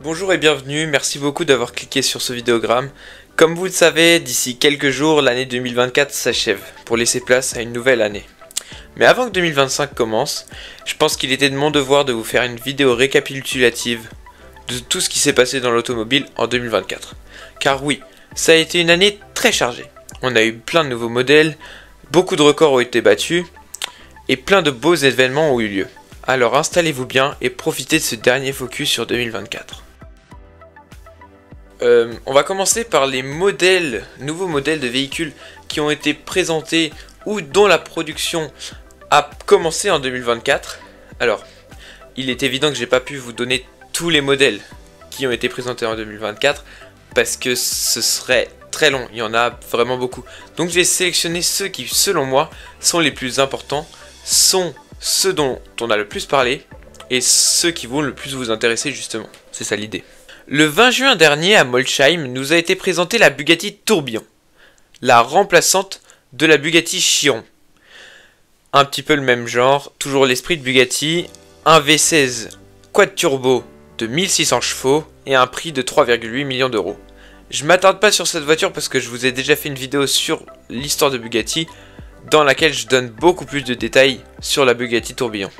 Bonjour et bienvenue, merci beaucoup d'avoir cliqué sur ce vidéogramme. Comme vous le savez, d'ici quelques jours, l'année 2024 s'achève pour laisser place à une nouvelle année. Mais avant que 2025 commence, je pense qu'il était de mon devoir de vous faire une vidéo récapitulative de tout ce qui s'est passé dans l'automobile en 2024. Car oui, ça a été une année très chargée. On a eu plein de nouveaux modèles, beaucoup de records ont été battus et plein de beaux événements ont eu lieu. Alors installez-vous bien et profitez de ce dernier focus sur 2024. On va commencer par les nouveaux modèles de véhicules qui ont été présentés ou dont la production a commencé en 2024. Alors, il est évident que j'ai pas pu vous donner tous les modèles qui ont été présentés en 2024 parce que ce serait très long, il y en a vraiment beaucoup. Donc j'ai sélectionné ceux qui, selon moi, sont les plus importants, sont ceux dont on a le plus parlé et ceux qui vont le plus vous intéresser justement. C'est ça l'idée. Le 20 juin dernier à Molsheim nous a été présentée la Bugatti Tourbillon, la remplaçante de la Bugatti Chiron. Un petit peu le même genre, toujours l'esprit de Bugatti, un V16 quad turbo de 1600 chevaux et un prix de 3,8 millions d'euros. Je m'attarde pas sur cette voiture parce que je vous ai déjà fait une vidéo sur l'histoire de Bugatti dans laquelle je donne beaucoup plus de détails sur la Bugatti Tourbillon.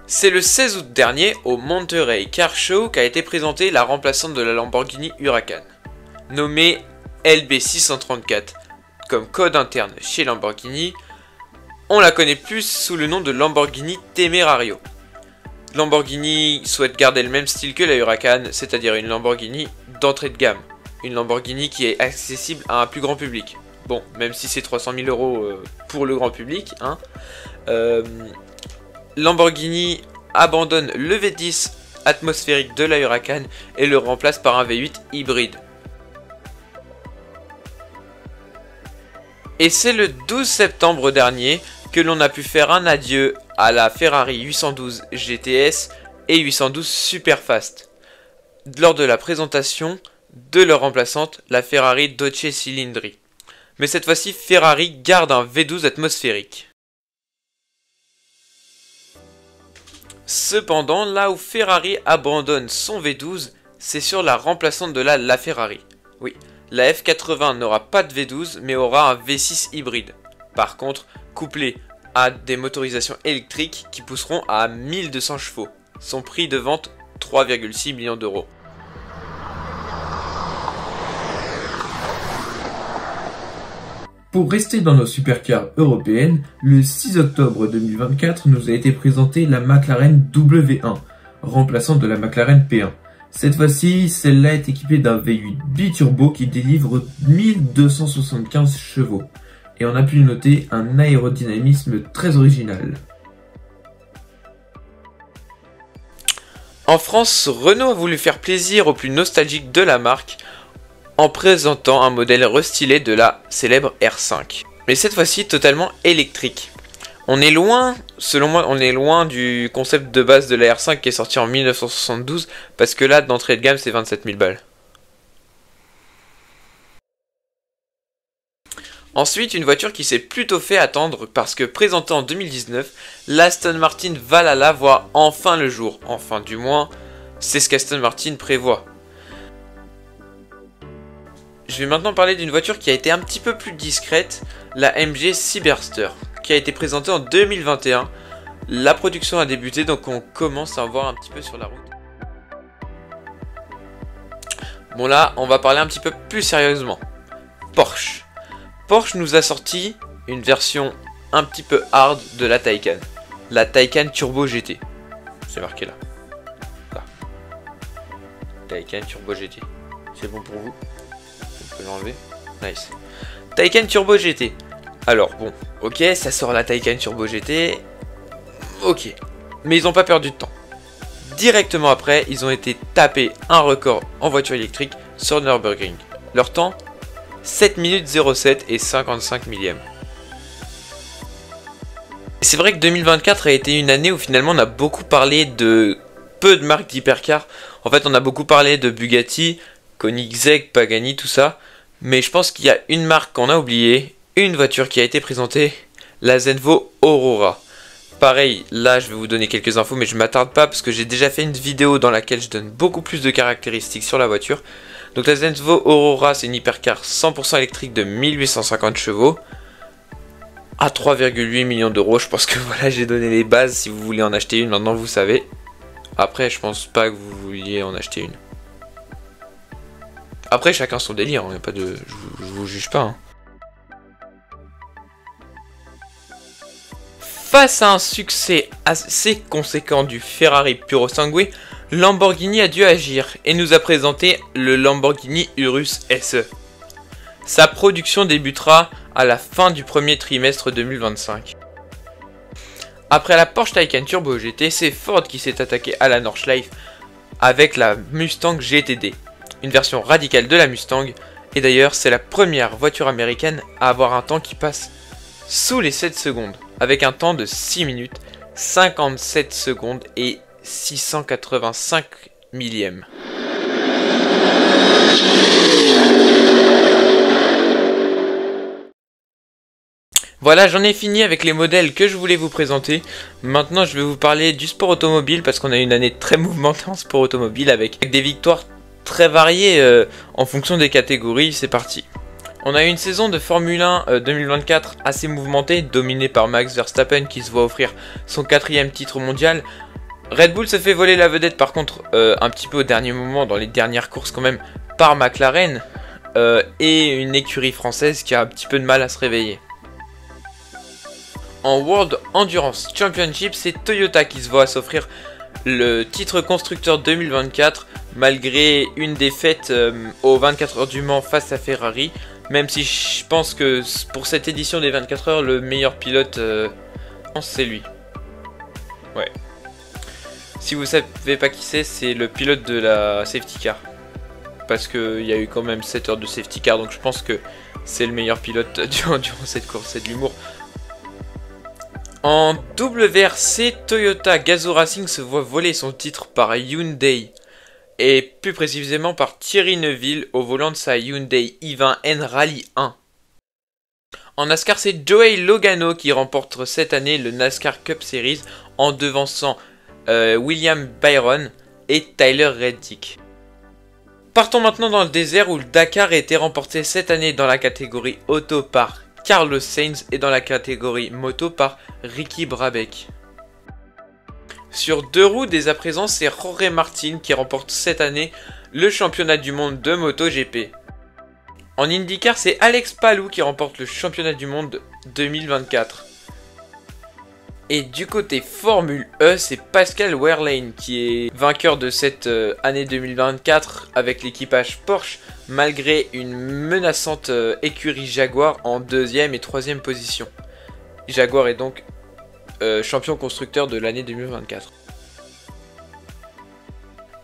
C'est le 16 août dernier au Monterey Car Show qu'a été présentée la remplaçante de la Lamborghini Huracan, nommée LB634 comme code interne chez Lamborghini. On la connaît plus sous le nom de Lamborghini Temerario. Lamborghini souhaite garder le même style que la Huracan, c'est-à-dire une Lamborghini d'entrée de gamme, une Lamborghini qui est accessible à un plus grand public. Bon, même si c'est 300 000 euros pour le grand public, hein. Lamborghini abandonne le V10 atmosphérique de la Huracan et le remplace par un V8 hybride. Et c'est le 12 septembre dernier que l'on a pu faire un adieu à la Ferrari 812 GTS et 812 Superfast lors de la présentation de leur remplaçante, la Ferrari Dolce Cilindri. Mais cette fois-ci, Ferrari garde un V12 atmosphérique. Cependant, là où Ferrari abandonne son V12, c'est sur la remplaçante de la Ferrari. Oui, la F80 n'aura pas de V12 mais aura un V6 hybride. Par contre, couplé à des motorisations électriques qui pousseront à 1200 chevaux. Son prix de vente, 3,6 millions d'euros. Pour rester dans nos supercars européennes, le 6 octobre 2024 nous a été présentée la McLaren W1, remplaçante de la McLaren P1. Cette fois-ci, celle-là est équipée d'un V8 biturbo qui délivre 1275 chevaux. Et on a pu noter un aérodynamisme très original. En France, Renault a voulu faire plaisir aux plus nostalgiques de la marque en présentant un modèle restylé de la célèbre R5. Mais cette fois-ci totalement électrique. On est loin, selon moi, on est loin du concept de base de la R5 qui est sorti en 1972 parce que là, d'entrée de gamme, c'est 27 000 balles. Ensuite, une voiture qui s'est plutôt fait attendre parce que présentée en 2019, l'Aston Martin Valhalla voit enfin le jour. Enfin, du moins, c'est ce qu'Aston Martin prévoit. Je vais maintenant parler d'une voiture qui a été un petit peu plus discrète, la MG Cyberster, qui a été présentée en 2021. La production a débuté, donc on commence à en voir un petit peu sur la route. Bon là, on va parler un petit peu plus sérieusement. Porsche. Porsche nous a sorti une version un petit peu hard de la Taycan. La Taycan Turbo GT. C'est marqué là. Là. Taycan Turbo GT. C'est bon pour vous? On peut l'enlever. Nice. Taycan Turbo GT. Alors bon, ok, ça sort la Taycan Turbo GT. Ok. Mais ils n'ont pas perdu de temps. Directement après, ils ont été tapés un record en voiture électrique sur Nürburgring. Leur temps, 7 minutes 07 et 55 millièmes. C'est vrai que 2024 a été une année où finalement on a beaucoup parlé de peu de marques d'hypercars. En fait, on a beaucoup parlé de Bugatti, Koenigsegg, Pagani, tout ça. Mais je pense qu'il y a une marque qu'on a oubliée, une voiture qui a été présentée, la Zenvo Aurora. pareil, là je vais vous donner quelques infos, mais je m'attarde pas parce que j'ai déjà fait une vidéo dans laquelle je donne beaucoup plus de caractéristiques sur la voiture. Donc la Zenvo Aurora, c'est une hypercar 100% électrique de 1850 chevaux à 3,8 millions d'euros. Je pense que voilà, j'ai donné les bases. Si vous voulez en acheter une, maintenant vous savez. Après, je pense pas que vous vouliez en acheter une. Après, chacun son délire, hein, y a pas de... je vous juge pas. Hein. Face à un succès assez conséquent du Ferrari Puro Sangue, Lamborghini a dû agir et nous a présenté le Lamborghini Urus SE. Sa production débutera à la fin du premier trimestre 2025. Après la Porsche Taycan Turbo GT, c'est Ford qui s'est attaqué à la Nordschleife avec la Mustang GTD, une version radicale de la Mustang, et d'ailleurs c'est la première voiture américaine à avoir un temps qui passe sous les 7 secondes, avec un temps de 6 minutes, 57 secondes et 685 millièmes. Voilà, j'en ai fini avec les modèles que je voulais vous présenter. Maintenant, je vais vous parler du sport automobile parce qu'on a eu une année très mouvementée en sport automobile avec des victoires très variées en fonction des catégories. C'est parti. On a eu une saison de Formule 1 2024 assez mouvementée, dominée par Max Verstappen qui se voit offrir son 4e titre mondial. Red Bull se fait voler la vedette par contre un petit peu au dernier moment dans les dernières courses quand même par McLaren et une écurie française qui a un petit peu de mal à se réveiller. En World Endurance Championship, c'est Toyota qui se voit s'offrir le titre constructeur 2024 malgré une défaite aux 24 heures du Mans face à Ferrari. Même si je pense que pour cette édition des 24 heures, le meilleur pilote, c'est lui. Ouais. Si vous savez pas qui c'est le pilote de la safety car. Parce qu'il y a eu quand même 7 heures de safety car, donc je pense que c'est le meilleur pilote durant cette course, c'est de l'humour. En WRC, Toyota Gazoo Racing se voit voler son titre par Hyundai. Et plus précisément par Thierry Neuville au volant de sa Hyundai i20N Rally 1. En NASCAR, c'est Joey Logano qui remporte cette année le NASCAR Cup Series en devançant William Byron et Tyler Reddick. Partons maintenant dans le désert où le Dakar a été remporté cette année dans la catégorie auto par Carlos Sainz et dans la catégorie moto par Ricky Brabec. Sur deux roues, dès à présent, c'est Jorge Martin qui remporte cette année le championnat du monde de MotoGP. En IndyCar, c'est Alex Palou qui remporte le championnat du monde 2024. Et du côté Formule E, c'est Pascal Wehrlein qui est vainqueur de cette année 2024 avec l'équipage Porsche, malgré une menaçante écurie Jaguar en 2e et 3e position. Jaguar est donc champion constructeur de l'année 2024.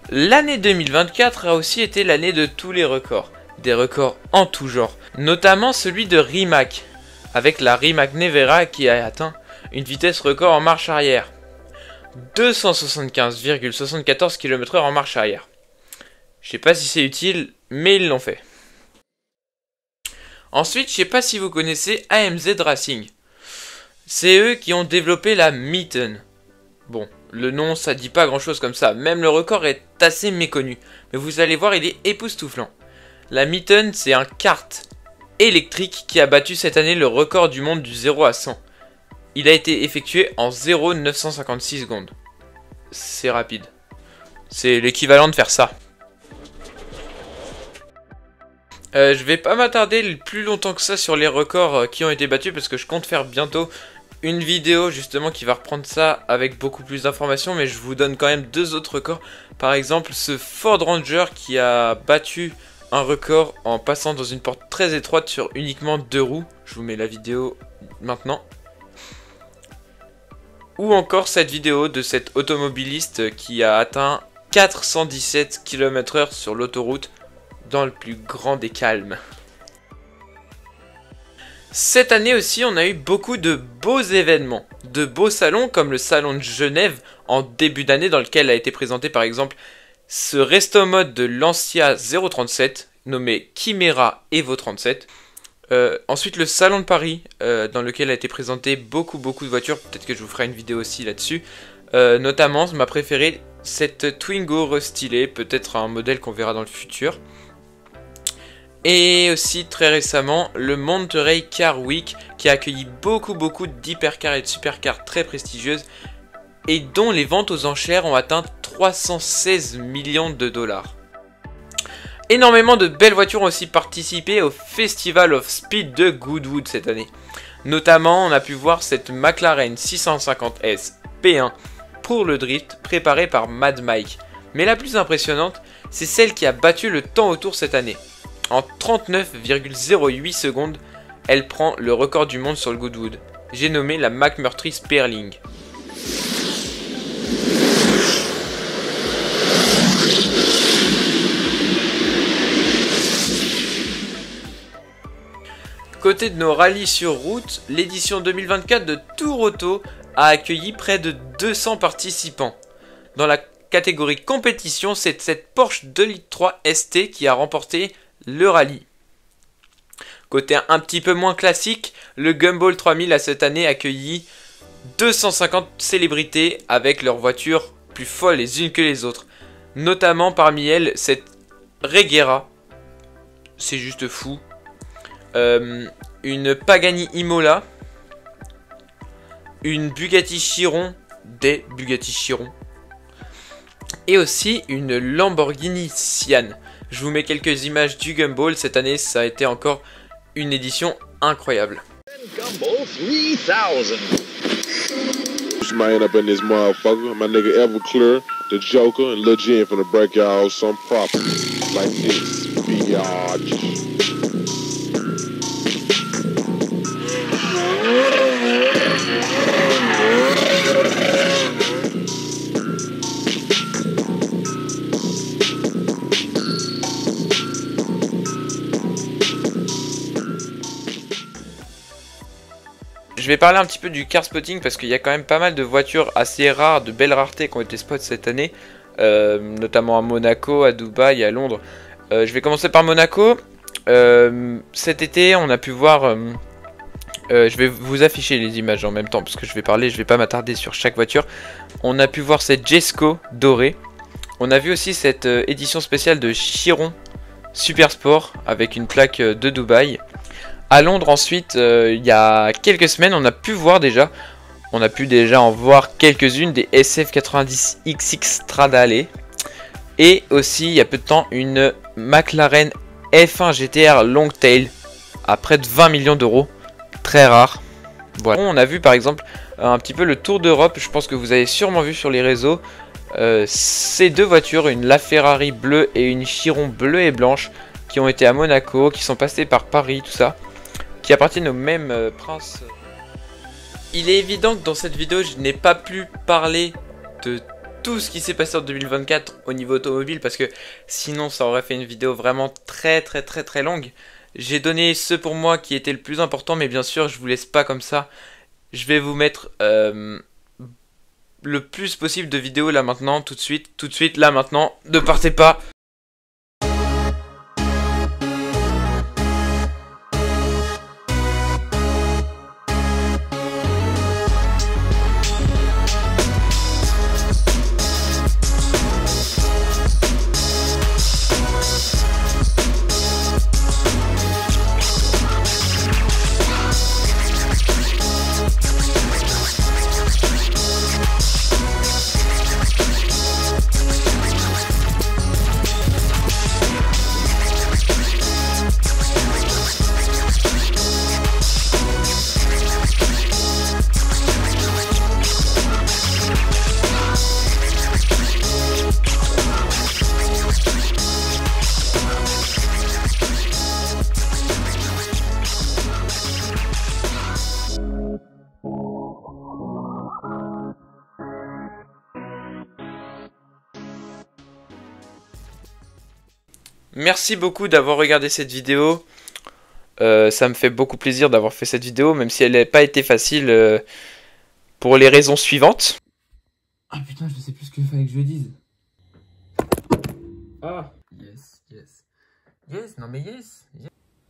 L'année 2024 a aussi été l'année de tous les records, des records en tout genre, notamment celui de Rimac, avec la Rimac Nevera qui a atteint une vitesse record en marche arrière, 275,74 km/h en marche arrière. Je sais pas si c'est utile, mais ils l'ont fait. Ensuite, je sais pas si vous connaissez AMZ Racing. C'est eux qui ont développé la Mitten. Bon, le nom ça dit pas grand chose comme ça, même le record est assez méconnu. Mais vous allez voir, il est époustouflant. La Mitten, c'est un kart électrique qui a battu cette année le record du monde du 0 à 100. Il a été effectué en 0,956 secondes. C'est rapide. C'est l'équivalent de faire ça. Je vais pas m'attarder plus longtemps que ça sur les records qui ont été battus parce que je compte faire bientôt une vidéo justement qui va reprendre ça avec beaucoup plus d'informations, mais je vous donne quand même deux autres records. Par exemple, ce Ford Ranger qui a battu un record en passant dans une porte très étroite sur uniquement 2 roues. Je vous mets la vidéo maintenant. Ou encore cette vidéo de cet automobiliste qui a atteint 417 km/h sur l'autoroute dans le plus grand des calmes. Cette année aussi, on a eu beaucoup de beaux événements, de beaux salons comme le salon de Genève en début d'année dans lequel a été présenté par exemple ce resto mode de Lancia 037 nommé Chimera Evo 37. Ensuite le salon de Paris, dans lequel a été présenté beaucoup de voitures. Peut-être que je vous ferai une vidéo aussi là-dessus. Notamment ma préférée, cette Twingo restylée, peut-être un modèle qu'on verra dans le futur. Et aussi très récemment le Monterey Car Week, qui a accueilli beaucoup d'hypercars et de supercars très prestigieuses, et dont les ventes aux enchères ont atteint 316 millions de dollars. Énormément de belles voitures ont aussi participé au Festival of Speed de Goodwood cette année. Notamment, on a pu voir cette McLaren 650S P1 pour le drift préparée par Mad Mike. Mais la plus impressionnante, c'est celle qui a battu le temps autour cette année. En 39,08 secondes, elle prend le record du monde sur le Goodwood. J'ai nommé la McMurtry Sperling. Côté de nos rallyes sur route, l'édition 2024 de Tour Auto a accueilli près de 200 participants. Dans la catégorie compétition, c'est cette Porsche 2 litres 3 ST qui a remporté le rallye. Côté un petit peu moins classique, le Gumball 3000 a cette année accueilli 250 célébrités avec leurs voitures plus folles les unes que les autres. Notamment parmi elles, cette Regera, c'est juste fou. Une Pagani Imola, une Bugatti Chiron, des Bugatti Chiron, et aussi une Lamborghini Sian. Je vous mets quelques images du Gumball. Cette année, ça a été encore une édition incroyable. Gumball 3000. Might end up in this motherfucker. My nigga Everclear, the Joker, and Lil J finna break y'all some property like this. Biatch. Je vais parler un petit peu du car spotting parce qu'il y a quand même pas mal de voitures assez rares, de belles raretés qui ont été spot cette année, notamment à Monaco, à Dubaï, à Londres. Je vais commencer par Monaco. Cet été, on a pu voir, je vais vous afficher les images en même temps parce que je vais parler, je vais pas m'attarder sur chaque voiture. On a pu voir cette Jesko dorée. On a vu aussi cette édition spéciale de Chiron Super Sport avec une plaque de Dubaï. À Londres ensuite, il y a quelques semaines, on a pu en voir quelques-unes des SF90XX Stradale. Et aussi, il y a peu de temps, une McLaren F1 GTR Longtail à près de 20 millions d'euros. Très rare. Voilà. On a vu par exemple un petit peu le tour d'Europe, je pense que vous avez sûrement vu sur les réseaux. Ces deux voitures, une LaFerrari bleue et une Chiron bleue et blanche, qui ont été à Monaco, qui sont passées par Paris, tout ça, qui appartiennent au même prince. Il est évident que dans cette vidéo, je n'ai pas pu parler de tout ce qui s'est passé en 2024 au niveau automobile, parce que sinon ça aurait fait une vidéo vraiment très longue. J'ai donné ce pour moi qui était le plus important, mais bien sûr je vous laisse pas comme ça. Je vais vous mettre le plus possible de vidéos là maintenant, tout de suite, là maintenant, ne partez pas. Merci beaucoup d'avoir regardé cette vidéo. Ça me fait beaucoup plaisir d'avoir fait cette vidéo, même si elle n'a pas été facile pour les raisons suivantes. Ah putain, je sais plus ce qu'il fallait que je dise. Ah, yes, non mais yes.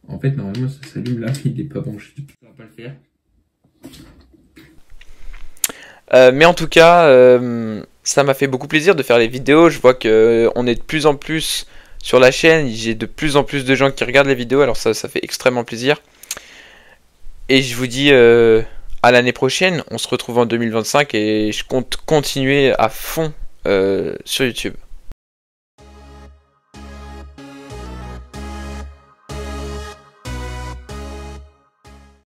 En fait, normalement, ça s'allume là, il est pas branché. Ça va pas le faire. Mais en tout cas, ça m'a fait beaucoup plaisir de faire les vidéos. Je vois que on est de plus en plus sur la chaîne. J'ai de plus en plus de gens qui regardent les vidéos. Alors ça fait extrêmement plaisir. Et je vous dis à l'année prochaine. On se retrouve en 2025 et je compte continuer à fond sur YouTube.